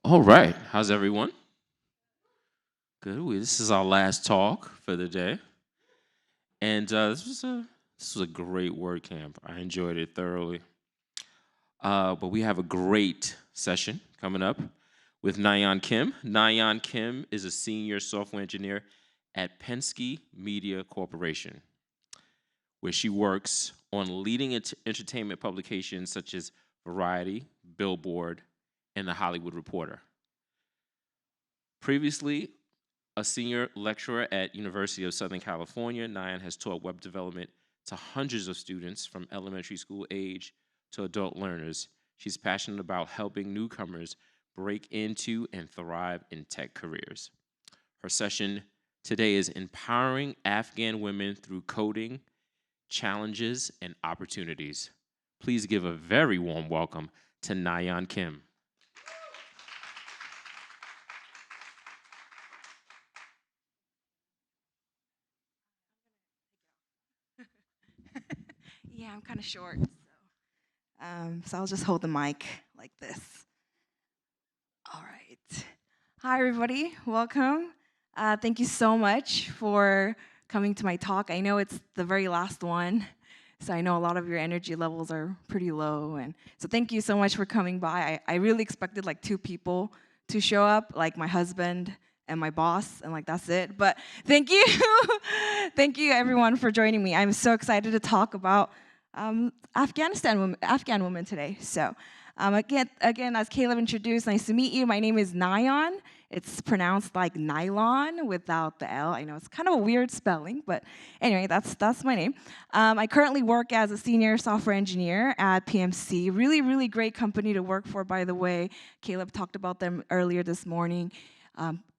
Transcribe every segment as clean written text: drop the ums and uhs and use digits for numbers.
All right. How's everyone? Good. This is our last talk for the day, and this was a great word camp. I enjoyed it thoroughly. But we have a great session coming up with Nayeon Kim. Nayeon Kim is a senior software engineer at Penske Media Corporation, where she works on leading entertainment publications such as Variety, Billboard, and The Hollywood Reporter. Previously, a senior lecturer at University of Southern California, Nayan has taught web development to hundreds of students from elementary school age to adult learners. She's passionate about helping newcomers break into and thrive in tech careers. Her session today is Empowering Afghan Women Through Coding, Challenges, and Opportunities. Please give a very warm welcome to Nayan Kim. Yeah, I'm kind of short, so I'll just hold the mic like this. All right. Hi, everybody. Welcome. Thank you so much for coming to my talk. I know it's the very last one, so I know a lot of your energy levels are pretty low, and so thank you so much for coming by. I really expected like two people to show up, like my husband and my boss, and like that's it. But thank you, thank you everyone for joining me. I'm so excited to talk about Afghan women today. So again, as Caleb introduced, nice to meet you. My name is Nayeon. It's pronounced like nylon without the L. I know it's kind of a weird spelling, but anyway, that's my name. I currently work as a senior software engineer at PMC. Really, really great company to work for, by the way. Caleb talked about them earlier this morning.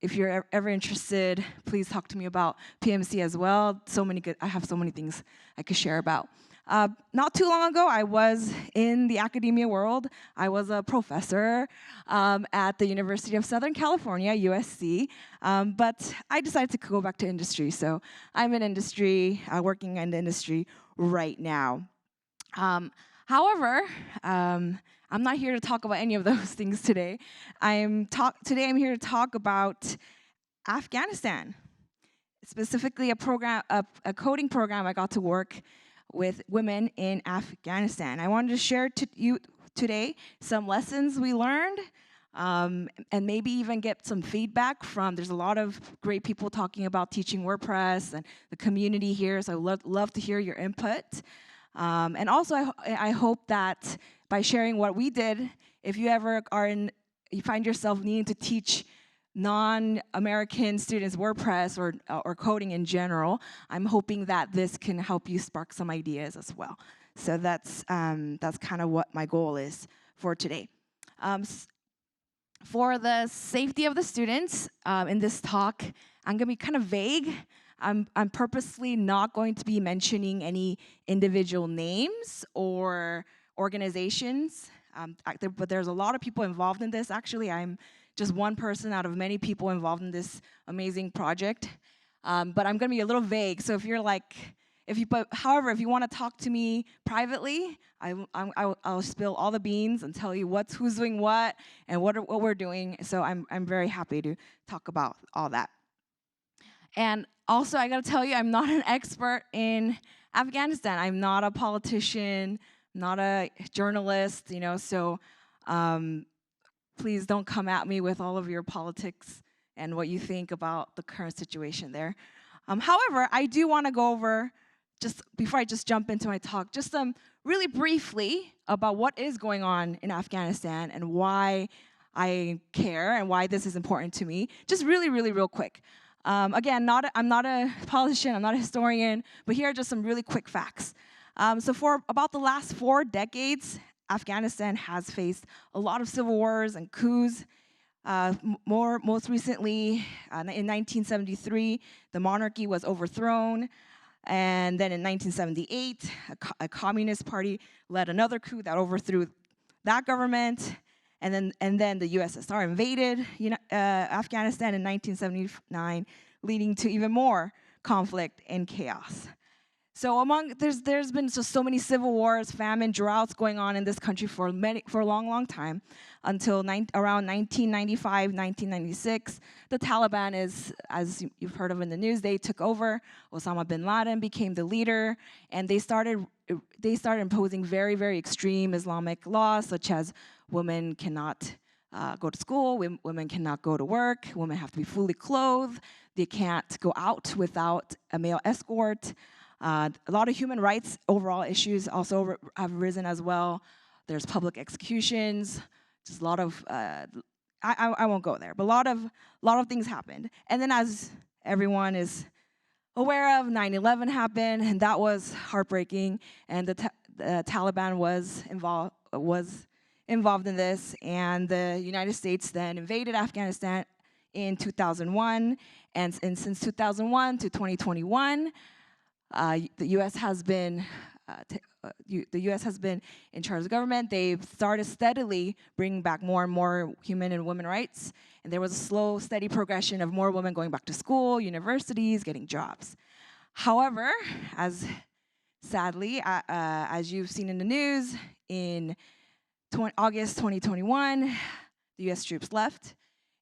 If you're ever interested, please talk to me about PMC as well. I have so many things I could share about. Not too long ago, I was in the academia world. I was a professor at the University of Southern California, USC, but I decided to go back to industry. So I'm in industry, working in the industry right now. However, I'm not here to talk about any of those things today. Today I'm here to talk about Afghanistan, specifically a coding program I got to work with women in Afghanistan. I wanted to share to you today some lessons we learned, and maybe even get some feedback from, there's a lot of great people talking about teaching WordPress and the community here, so I would love to hear your input. And also, I hope that by sharing what we did, if you ever you find yourself needing to teach non-American students WordPress or coding in general, I'm hoping that this can help you spark some ideas as well. So that's kind of what my goal is for today. For the safety of the students in this talk, I'm going to be kind of vague. I'm purposely not going to be mentioning any individual names or organizations, but there's a lot of people involved in this. Actually, I'm just one person out of many people involved in this amazing project. But I'm going to be a little vague. So if you're like, however, if you want to talk to me privately, I'll spill all the beans and tell you who's doing what and what we're doing. So I'm very happy to talk about all that. And also, I got to tell you, I'm not an expert in Afghanistan. I'm not a politician, not a journalist, so please don't come at me with all of your politics and what you think about the current situation there. However, I do want to go over, just before I just jump into my talk, just really briefly about what is going on in Afghanistan and why I care and why this is important to me. Just really, really real quick. Again, I'm not a politician, I'm not a historian, but here are just some really quick facts. So for about the last 4 decades, Afghanistan has faced a lot of civil wars and coups. Most recently, in 1973, the monarchy was overthrown. And then in 1978, a communist party led another coup that overthrew that government. And then the USSR invaded Afghanistan in 1979, leading to even more conflict and chaos. So there's been so many civil wars, famine, droughts going on in this country for a long time, until around 1995, 1996. The Taliban is, as you've heard of in the news, they took over. Osama bin Laden became the leader, and they started imposing very, very extreme Islamic laws, such as women cannot go to school, women cannot go to work, women have to be fully clothed, they can't go out without a male escort. A lot of human rights overall issues also have risen as well. There's public executions, just a lot of, I won't go there, but a lot of things happened. And then, as everyone is aware of, 9/11 happened, and that was heartbreaking, and the Taliban was involved in this, and the United States then invaded Afghanistan in 2001, and since 2001 to 2021, the U.S. has been the U.S. has been in charge of the government. They've started steadily bringing back more and more human and women rights, and there was a slow, steady progression of more women going back to school, universities, getting jobs. However, sadly, as you've seen in the news, in August 2021, the U.S. troops left,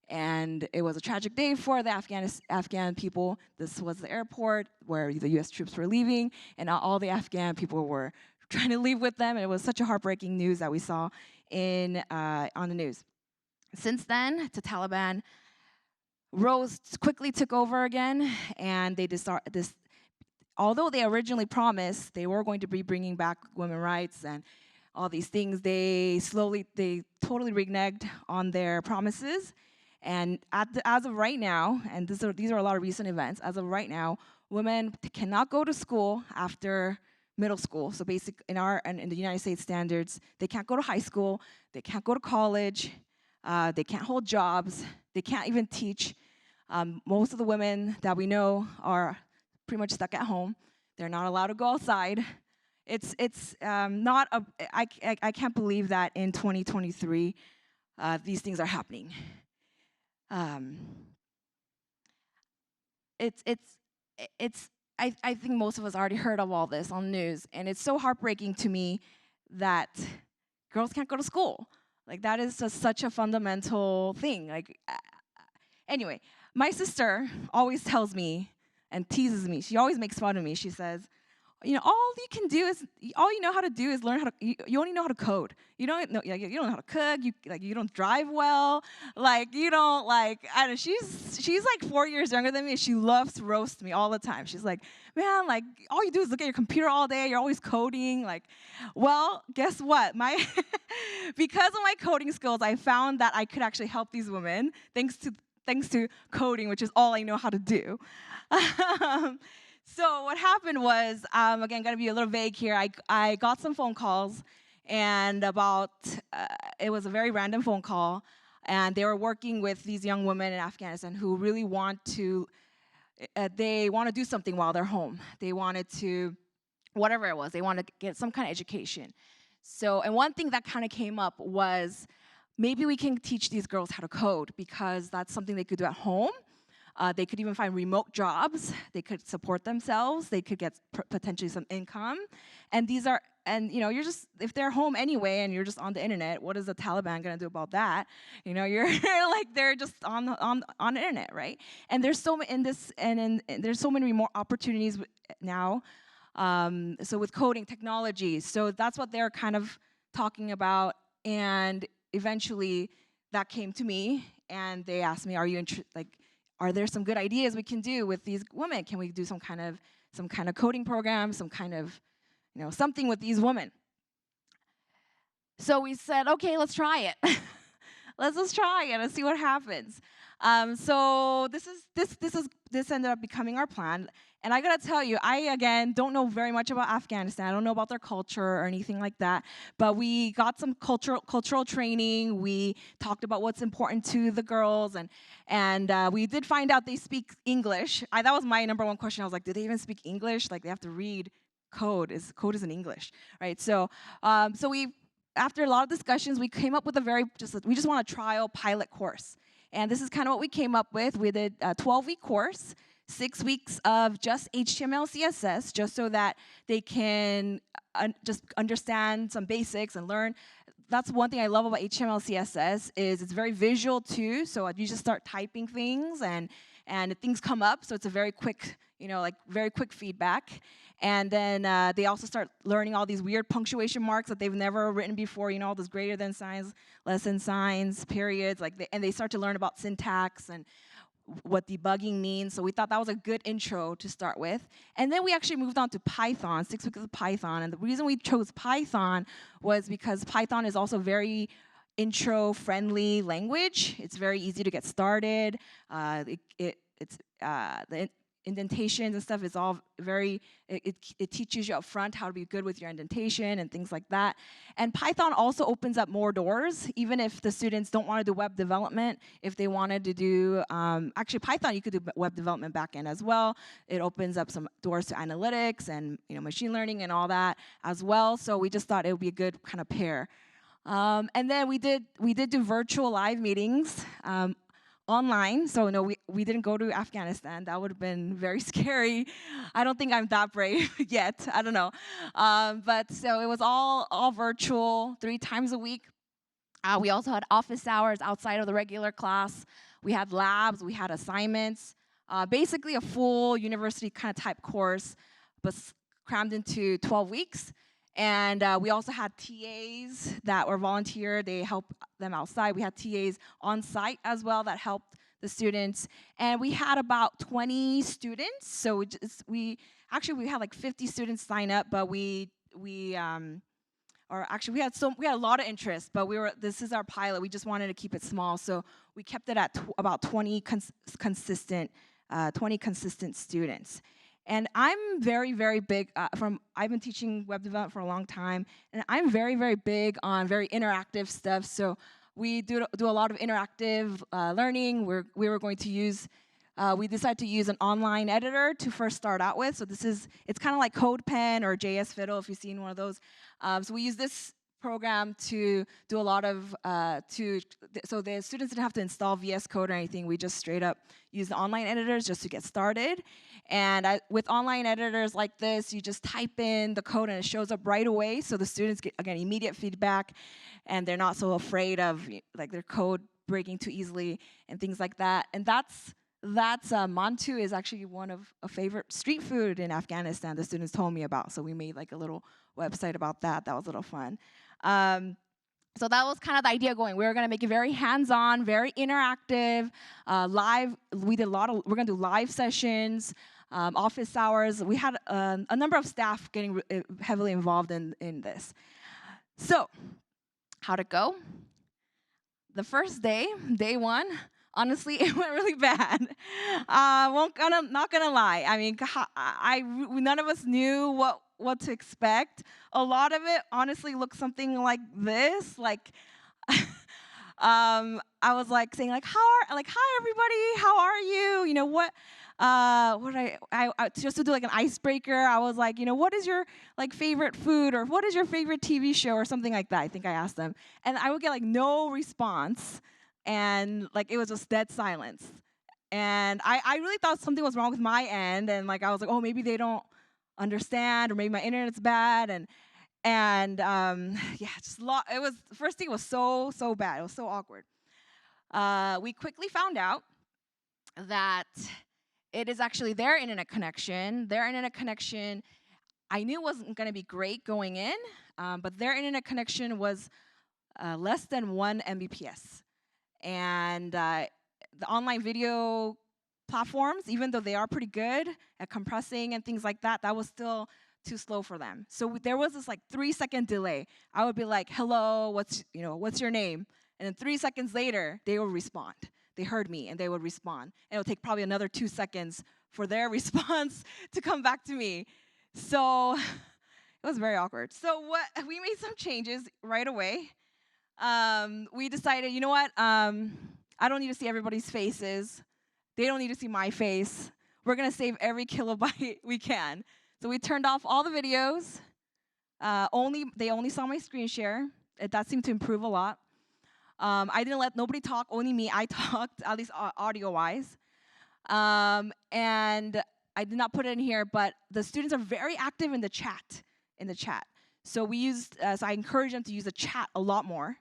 and it was a tragic day for the Afghan people. This was the airport where the U.S. troops were leaving, and all the Afghan people were trying to leave with them, and it was such a heartbreaking news that we saw on the news. Since then, the Taliban quickly took over again, and although they originally promised they were going to be bringing back women's rights and all these things, they totally reneged on their promises. And as of right now, and these are a lot of recent events, as of right now, women cannot go to school after middle school. So in the United States standards, they can't go to high school, they can't go to college, they can't hold jobs, they can't even teach. Most of the women that we know are pretty much stuck at home. They're not allowed to go outside. It's not a. I can't believe that in 2023 these things are happening. I think most of us already heard of all this on the news, and it's so heartbreaking to me that girls can't go to school. Like, that is just such a fundamental thing. Anyway, my sister always tells me and teases me. She always makes fun of me. She says, all you know how to do is learn how to. You only know how to code. You don't know how to cook. You don't drive well. You don't I don't know. She's like 4 years younger than me, and she loves to roast me all the time. She's like, man, all you do is look at your computer all day. You're always coding. Well, guess what? Because of my coding skills, I found that I could actually help these women thanks to coding, which is all I know how to do. So what happened was, again, going to be a little vague here. I got some phone calls, and it was a very random phone call, and they were working with these young women in Afghanistan who really want to do something while they're home. They wanted to, whatever it was, they wanted to get some kind of education. So, and one thing that kind of came up was, maybe we can teach these girls how to code, because that's something they could do at home. They could even find remote jobs. They could support themselves. They could get potentially some income. And you're just, if they're home anyway and you're just on the internet, what is the Taliban going to do about that? You're they're just on the internet, right? And there's there's so many more opportunities now. So with coding technology, so that's what they're kind of talking about. And eventually, that came to me, and they asked me, are there some good ideas we can do with these women? Can we do some kind of coding program, some kind of, something with these women? So we said, okay, let's try it. Let's try it and see what happens. So this ended up becoming our plan. And I gotta tell you, I again don't know very much about Afghanistan. I don't know about their culture or anything like that. But we got some cultural training. We talked about what's important to the girls, and we did find out they speak English. That was my number one question. I was like, do they even speak English? They have to read code. Code is in English, right? So after a lot of discussions, we came up with we just want a trial pilot course. And this is kind of what we came up with. We did a 12-week course. 6 weeks of just HTML, CSS, just so that they can just understand some basics and learn. That's one thing I love about HTML, CSS is it's very visual too. So you just start typing things and things come up. So it's a very quick, like very quick feedback. And then they also start learning all these weird punctuation marks that they've never written before. All those greater than signs, less than signs, periods. And they start to learn about syntax and what debugging means. So we thought that was a good intro to start with. And then we actually moved on to Python, 6 weeks of Python. And the reason we chose Python was because Python is also very intro-friendly language. It's very easy to get started. The indentations and stuff is all it teaches you up front how to be good with your indentation and things like that. And Python also opens up more doors, even if the students don't want to do web development. If they wanted to do, actually Python, you could do web development backend as well. It opens up some doors to analytics and machine learning and all that as well. So we just thought it would be a good kind of pair. And then we did do virtual live meetings. Online, so no, we didn't go to Afghanistan. That would have been very scary. I don't think I'm that brave yet. I don't know, but so it was all virtual, 3 times a week. We also had office hours outside of the regular class. We had labs, we had assignments. Basically, a full university kind of type course, but crammed into 12 weeks. And we also had TAs that were volunteer. They helped them outside. We had TAs on site as well that helped the students. And we had about 20 students. So we had like 50 students sign up, but we had a lot of interest. But this is our pilot. We just wanted to keep it small, so we kept it at about 20 consistent students. And I'm very, very big, I've been teaching web development for a long time, and I'm very, very big on very interactive stuff. So we do a lot of interactive learning. We decided to use an online editor to first start out with. So it's kind of like CodePen or JS Fiddle, if you've seen one of those. So we use this program to do a lot of, so the students didn't have to install VS Code or anything. We just straight up use the online editors just to get started. And with online editors like this, you just type in the code and it shows up right away. So the students get, again, immediate feedback, and they're not so afraid of like their code breaking too easily and things like that. And that's mantu is actually one of a favorite street food in Afghanistan the students told me about. So we made like a little website about that. That was a little fun. So that was kind of the idea going. We were going to make it very hands-on, very interactive, live. We're going to do live sessions, office hours. We had a number of staff getting heavily involved in this. So how'd it go? The first day, day one, honestly, it went really bad. Not gonna lie. I mean, none of us knew what to expect. A lot of it, honestly, looked something like this. Like, I was like saying like, hi everybody, how are you? Just to do like an icebreaker. I was like, what is your like favorite food, or what is your favorite TV show, or something like that. I think I asked them, and I would get like no response, and like it was just dead silence. And I really thought something was wrong with my end, and like I was like, oh, maybe they don't understand, or maybe my internet's bad, and it was first thing was so bad. It was so awkward. We quickly found out that it is actually their internet connection. Their internet connection, I knew wasn't going to be great going in, but their internet connection was less than 1 Mbps. And the online video platforms, even though they are pretty good at compressing and things like that, that was still too slow for them. So there was this like 3-second delay. I would be like, hello, what's your name? And then 3 seconds later, they would respond. They heard me and they would respond. And it would take probably another 2 seconds for their response to come back to me. So it was very awkward. So we made some changes right away. We decided, you know what? I don't need to see everybody's faces. They don't need to see my face. We're going to save every kilobyte we can. So we turned off all the videos. They only saw my screen share. That seemed to improve a lot. I didn't let nobody talk, only me. I talked, at least audio-wise. And I did not put it in here, but the students are very active in the chat. So we used. So I encourage them to use the chat a lot more.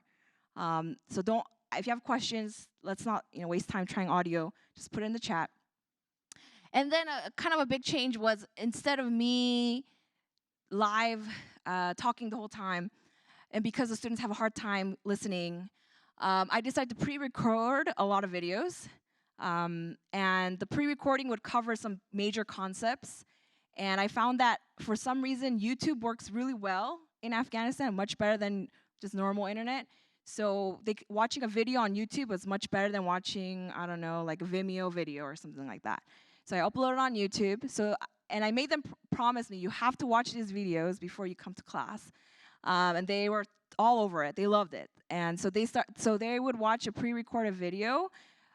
So don't. If you have questions, let's not waste time trying audio. Just put it in the chat. And then a kind of a big change was instead of me live talking the whole time, and because the students have a hard time listening, I decided to pre-record a lot of videos. And the pre-recording would cover some major concepts. And I found that for some reason, YouTube works really well in Afghanistan, much better than just normal internet. So watching a video on YouTube was much better than watching, I don't know, like a Vimeo video or something like that. So I uploaded on YouTube. And I made them promise me, you have to watch these videos before you come to class. And they were all over it. They loved it. And so they would watch a pre-recorded video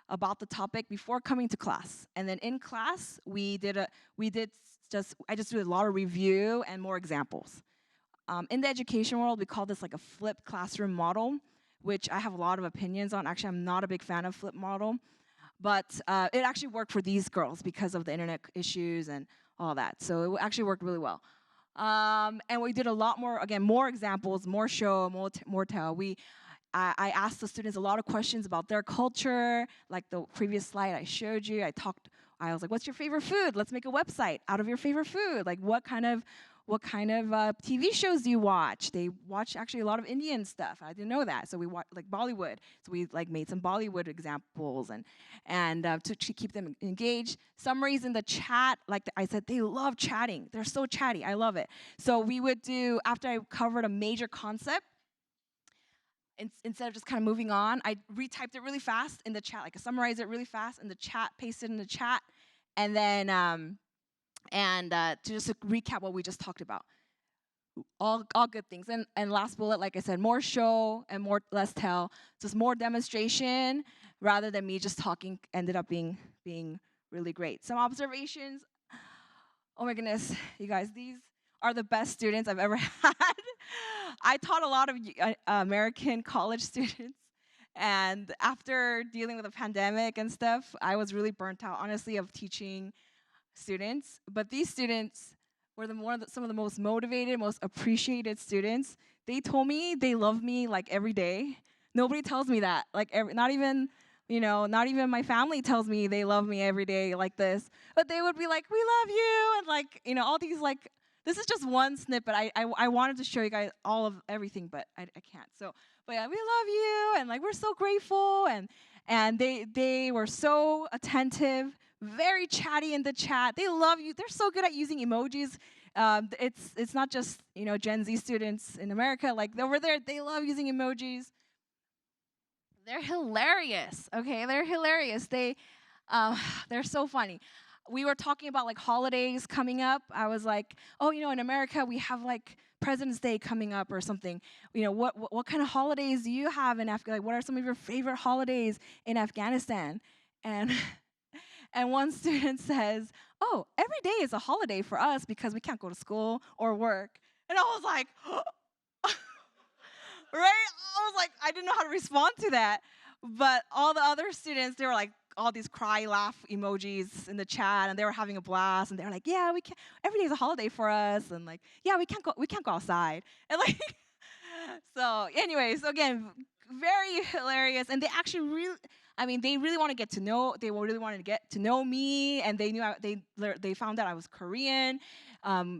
about the topic before coming to class. And then in class, I just did a lot of review and more examples. In the education world, we call this like a flipped classroom model, which I have a lot of opinions on. Actually, I'm not a big fan of flipped model, but it actually worked for these girls because of the internet issues and all that. So it actually worked really well. And we did a lot more, again, more examples, more show, more tell. I asked the students a lot of questions about their culture, like the previous slide I showed you. I was like, what's your favorite food? Let's make a website out of your favorite food. Like what kind of TV shows do you watch? They watch actually a lot of Indian stuff. I didn't know that. So we watch like Bollywood. So we like made some Bollywood examples and to keep them engaged. Summaries in the chat, like I said, they love chatting. They're so chatty. I love it. So we would do, after I covered a major concept, instead of just kind of moving on, I retyped it really fast in the chat, like I summarized it really fast in the chat, pasted in the chat, and then to just recap what we just talked about. All good things. And last bullet, like I said, more show and less tell. Just more demonstration rather than me just talking ended up being really great. Some observations. Oh my goodness, you guys, these are the best students I've ever had. I taught a lot of American college students, and after dealing with the pandemic and stuff, I was really burnt out, honestly, of teaching students. But these students were some of the most motivated, most appreciated students. They told me they love me like every day. Nobody tells me that. Like not even my family tells me they love me every day like this. But they would be like, "We love you," and like all these like. This is just one snippet. I wanted to show you guys all of everything, but I can't. So, but yeah, we love you, and like we're so grateful, and they were so attentive, very chatty in the chat. They love you. They're so good at using emojis. It's not just Gen Z students in America. Like over there, they love using emojis. They're hilarious. Okay, they're hilarious. They're so funny. We were talking about like holidays coming up. I was like, oh, in America we have like President's Day coming up or something. What kind of holidays do you have in Afghanistan? Like, what are some of your favorite holidays in Afghanistan? And and one student says, oh, every day is a holiday for us because we can't go to school or work. And I was like, right? I was like, I didn't know how to respond to that. But all the other students, they were like, all these cry, laugh emojis in the chat, and they were having a blast. And they were like, "Yeah, we can't. Every day's a holiday for us." And like, "Yeah, we can't go outside." And like, so, anyways, again, very hilarious. And they actually they really want to get to know. They really wanted to get to know me, and they knew they found out I was Korean.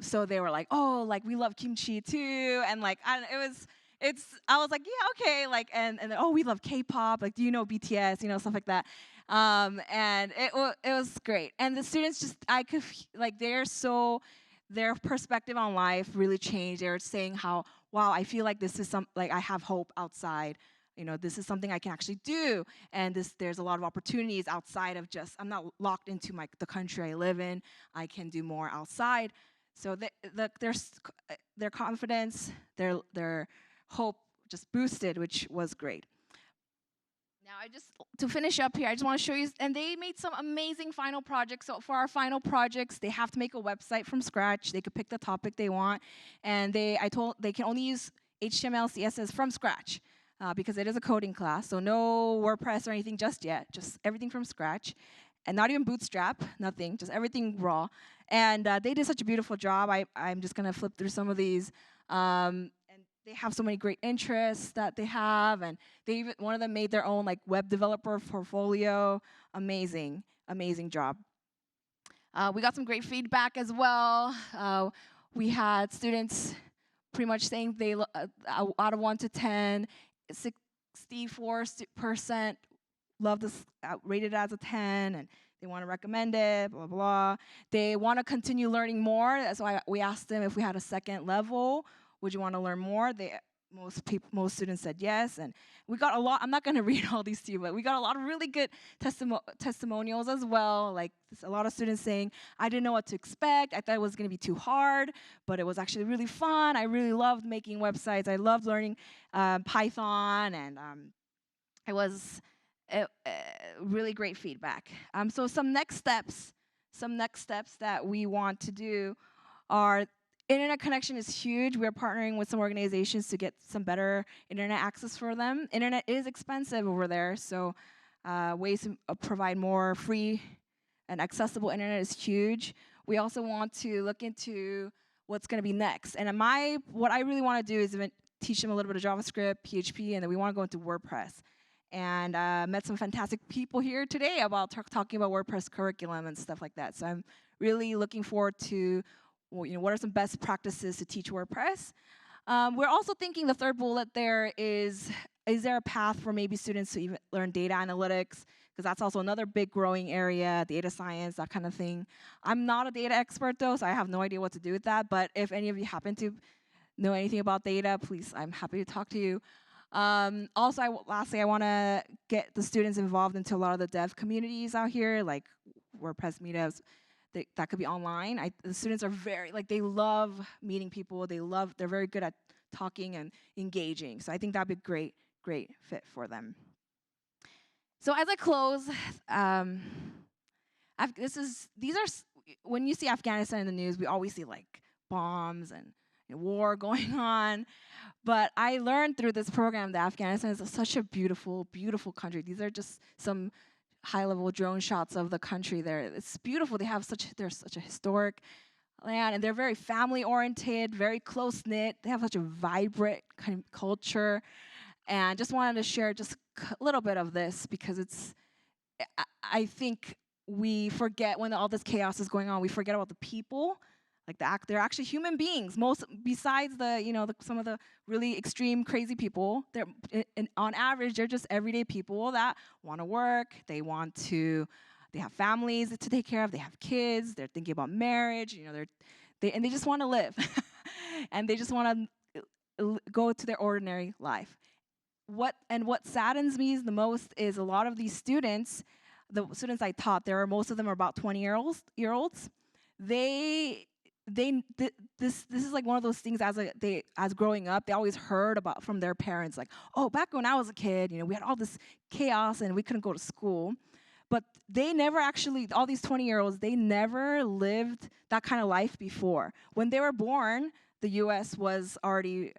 So they were like, "Oh, like we love kimchi too," and like, I was like, yeah, okay, like, and then, oh, we love K-pop, like, do you know BTS, stuff like that, and it was great, and the students just, like, their perspective on life really changed. They were saying how, wow, I feel like this is like I have hope outside. This is something I can actually do, and there's a lot of opportunities outside of just, I'm not locked into the country I live in. I can do more outside. So their confidence, their hope just boosted, which was great. Now, to finish up here, I just want to show you, and they made some amazing final projects. So for our final projects, they have to make a website from scratch. They could pick the topic they want, and they can only use HTML, CSS from scratch because it is a coding class. So no WordPress or anything just yet, just everything from scratch. and not even bootstrap, nothing, just everything raw. And they did such a beautiful job. I'm just gonna flip through some of these. And they have so many great interests that they have, and they even one of them made their own like web developer portfolio. Amazing, amazing job. We got some great feedback as well. We had students pretty much saying out of 1 to 10, 64% love this, rated as a 10, and they want to recommend it, blah, blah. They want to continue learning more. That's why we asked them if we had a second level, would you want to learn more? Most students said yes, and we got a lot. I'm not going to read all these to you, but we got a lot of really good testimonials as well. Like a lot of students saying, I didn't know what to expect. I thought it was going to be too hard, but it was actually really fun. I really loved making websites. I loved learning Python, and it was really great feedback. So some next steps that we want to do are internet connection is huge. We're partnering with some organizations to get some better internet access for them. Internet is expensive over there, so ways to provide more free and accessible internet is huge. We also want to look into what's going to be next. And what I really want to do is even teach them a little bit of JavaScript, PHP, and then we want to go into WordPress. And met some fantastic people here today about talking about WordPress curriculum and stuff like that. So I'm really looking forward to, what are some best practices to teach WordPress? We're also thinking the third bullet there is there a path for maybe students to even learn data analytics? Because that's also another big growing area, data science, that kind of thing. I'm not a data expert though, so I have no idea what to do with that. But if any of you happen to know anything about data, please, I'm happy to talk to you. Also, lastly, I want to get the students involved into a lot of the dev communities out here, like WordPress meetups. That could be online. The students are they love meeting people. They're very good at talking and engaging. So I think that'd be a great fit for them. So as I close, when you see Afghanistan in the news, we always see like bombs and war going on. But I learned through this program that Afghanistan is such a beautiful, beautiful country. These are just some high-level drone shots of the country there. It's beautiful. They're such a historic land, and they're very family-oriented, very close-knit. They have such a vibrant kind of culture. And just wanted to share just a little bit of this because I think we forget when all this chaos is going on, we forget about the people. Like they're actually human beings. Besides some of the really extreme crazy people, on average they're just everyday people that want to work. They have families to take care of. They have kids. They're thinking about marriage. They just want to live, and they just want to go to their ordinary life. What saddens me the most is a lot of these students, the students I taught, most of them are about 20-year-olds. This is like one of those things as growing up, they always heard about from their parents, like, oh, back when I was a kid, we had all this chaos and we couldn't go to school. But they never actually, all these 20-year-olds, they never lived that kind of life before. When they were born, the U.S. was already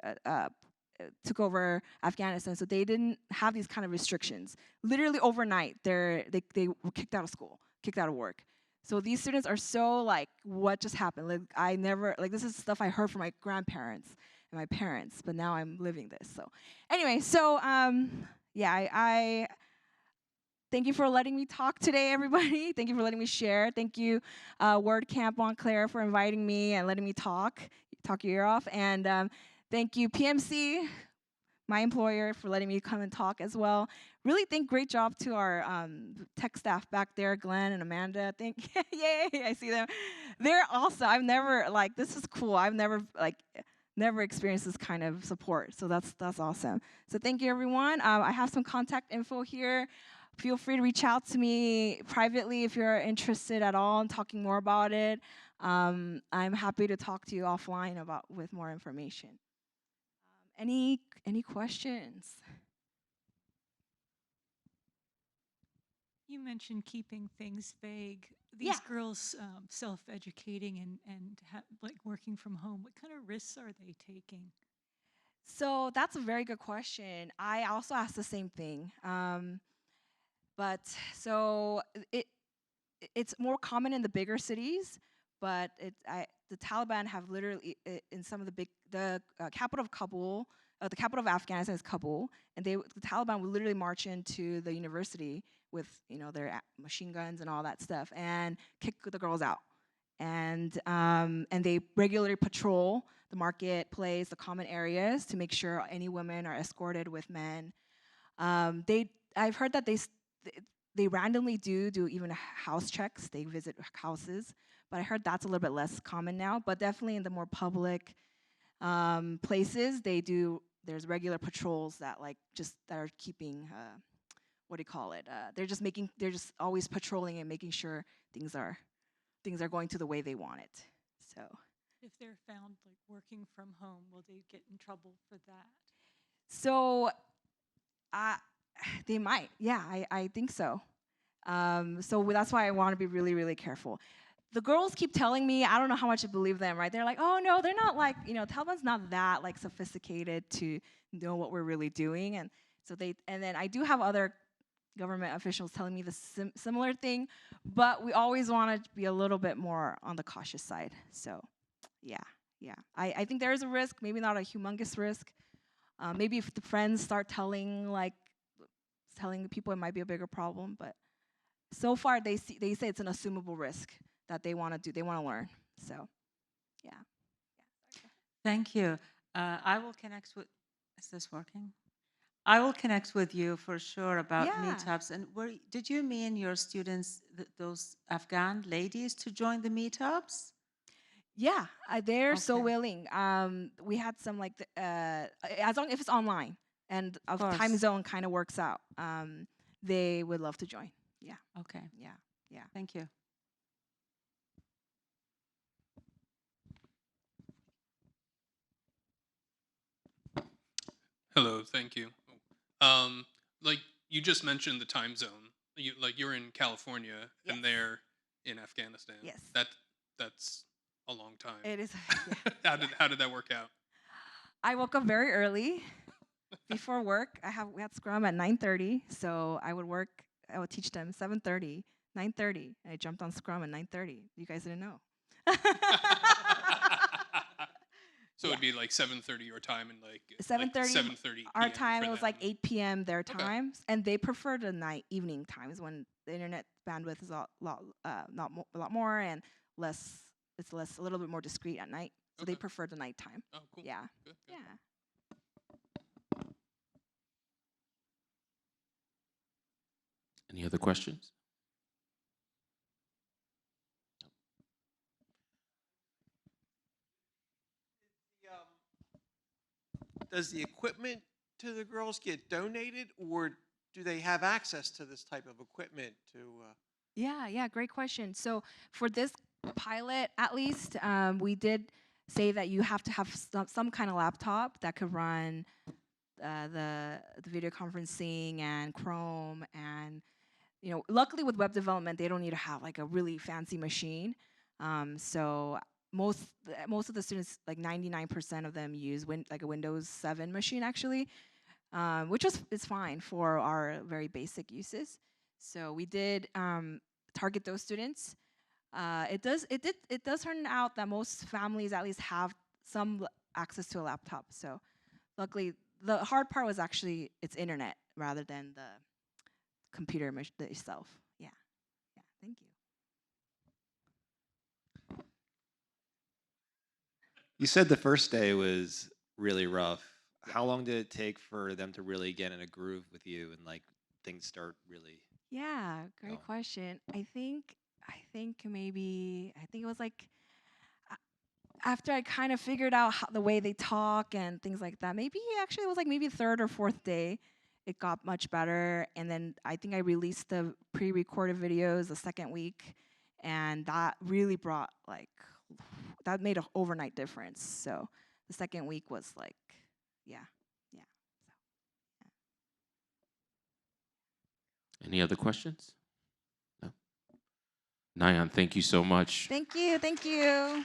took over Afghanistan, so they didn't have these kind of restrictions. Literally overnight, they were kicked out of school, kicked out of work. So these students are so like, what just happened? This is stuff I heard from my grandparents and my parents, but now I'm living this. So anyway, I thank you for letting me talk today, everybody. Thank you for letting me share. Thank you, WordCamp Montclair, for inviting me and letting me talk your ear off. And thank you, PMC, my employer, for letting me come and talk as well. Really great job to our tech staff back there, Glenn and Amanda. Yay, I see them. They're awesome. This is cool. I've never experienced this kind of support. So that's awesome. So thank you, everyone. I have some contact info here. Feel free to reach out to me privately if you're interested at all in talking more about it. I'm happy to talk to you offline with more information. Any questions? You mentioned keeping things vague. These girls self-educating and working from home, what kind of risks are they taking? So that's a very good question. I also asked the same thing. it's more common in the bigger cities, but the Taliban have literally in some of the big capital of Kabul, the capital of Afghanistan is Kabul, and the Taliban will literally march into the university with their machine guns and all that stuff and kick the girls out, and they regularly patrol the marketplace, the common areas to make sure any women are escorted with men. I've heard that they randomly do even house checks. They visit houses, but I heard that's a little bit less common now. But definitely in the more public places, they do. There's regular patrols that are keeping. What do you call it? They're just always patrolling and making sure things are going to the way they want it. So. If they're found like working from home, will they get in trouble for that? So, they might. Yeah, I think so. So that's why I want to be really, really careful. The girls keep telling me, I don't know how much to believe them, right? They're like, oh no, they're not like, Taliban's not that like sophisticated to know what we're really doing. And so and then I do have other government officials telling me the similar thing, but we always want to be a little bit more on the cautious side. So, yeah. I think there is a risk, maybe not a humongous risk. Maybe if the friends start telling people, it might be a bigger problem, but so far they say it's an assumable risk that they want to do. They want to learn. So, yeah. Thank you. I will connect with. Is this working? I will connect with you for sure about Yeah. meetups. And did you mean your students, those Afghan ladies, to join the meetups? Yeah, they're so Okay. willing. We had some as long if it's online and Of our time course. zone kind of works out, they would love to join. Yeah. Okay. Yeah. Thank you. Hello, thank you. Um, like you just mentioned the time zone. You're in California Yes. and they're in Afghanistan. Yes. That's a long time. It is. Yeah. How did that work out? I woke up very early before work. We had scrum at 9:30, so I would teach them 7:30, 9:30. I jumped on scrum at 9:30. You guys didn't know. So it'd be like 7:30 your time and like 7:30 7:30 our time. It was like 8 p.m. their Okay. times, and they prefer the evening times when the internet bandwidth is a lot more and less. It's a little bit more discreet at night, so they Okay. prefer the nighttime. Oh, cool. Yeah. Good. Yeah. Any other questions? Does the equipment to the girls get donated, or do they have access to this type of equipment to? Yeah, great question. So for this pilot, at least, we did say that you have to have some kind of laptop that could run the video conferencing and Chrome, and luckily with web development, they don't need to have like a really fancy machine. So most of the students, like 99% of them, use like a Windows 7 machine actually, which is fine for our very basic uses. So we did target those students. It does turn out that most families at least have some access to a laptop. So luckily, the hard part was actually its internet rather than the computer itself. Yeah. Thank you. You said the first day was really rough. How long did it take for them to really get in a groove with you and like things start really? Yeah, great Oh. question. I think it was like after I kind of figured out the way they talk and things like that. Maybe actually it was like maybe third or fourth day, it got much better. And then I think I released the pre-recorded videos the second week, and that really brought that made an overnight difference. So the second week was like, yeah. Any other questions? No. Nayeon, thank you so much. Thank you.